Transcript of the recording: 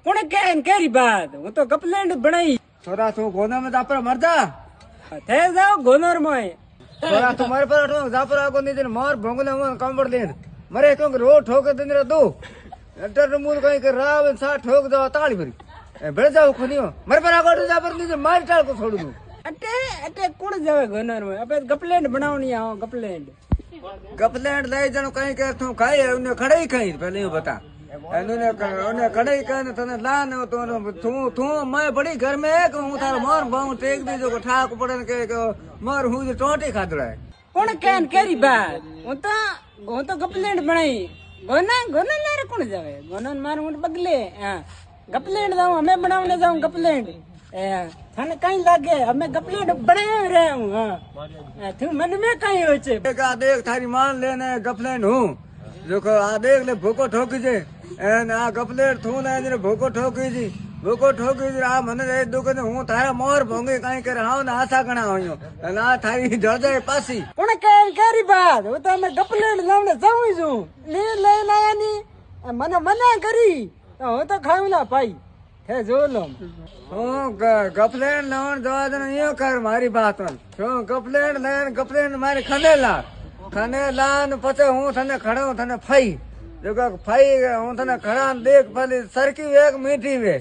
કોણે કે કેરી બાદ હું તો કપલેન્ડ બનાવી छोरा तू गोना में जापर मर जा થઈ જાવ ગોનર મોય छोरा तू मर पर जापर आगो नहीं दिन मार भोंगले में कंबड़ देन मरे क्यों रो ठोक दिन रे दो डर मूल कहीं कर राव सा ठोक दो ताली भरी बेड़ जाओ खुनियो मर पर आगो जापर नहीं मार टाल को छोड़ दूं અટે અટે કોણ જાવે ગોનર મોય અબે કપલેન્ડ બનાવણી આવો કપલેન્ડ गपलैंड ले जनो कहीं के तू खाई उन्हें खड़े ही खाई पहले ये बता उन्हें खड़े ही कहने तने लान तो तू मैं बड़ी घर में है कि हूँ थारा मार बाहू टेक दी जो ठाक पड़े के मार हूँ जो टोटी खाद रहा है કોણ કે કેરી બાદ હું તો કપલેન્ડ બનાવી ગોનર લારે કોણ જાવે ગોનર માર હું બગલે હા કપલેન્ડ જાઉં અમે બનાવને જાઉં કપલેન્ડ थाने कहीं लागे हमें गपलेट बड़े रहे हूँ हाँ तू मन में कहीं हो चे आ देख थारी मान लेने गपलैंड हूँ जो आ देख ले भूको ठोकी जे एन आ गपलेट थू ना ने भूको ठोकी जी भूको ठोकी जी आ मने ए दुख ने हूँ थारा मोर भोंगे कहीं करे हां ना आशा गणा होयो ना थारी जड़ जाए पासी कोण केरी बात वो तो मैं गपलेट लावने जाऊं छू ले ले लाया नी मने मना करी હું તો ખાઉં ના ભાઈ હે જો લો હું ગપલેન્ડ લાવણ જવા દે ને કર મારી વાત શું ગપલેન્ડ મારી ખનેલા ને પછી હું તને ખડો તને ફઈ જો ફઈ હું તને ખડા દેખ ભલે સરકી એક મીઠી વે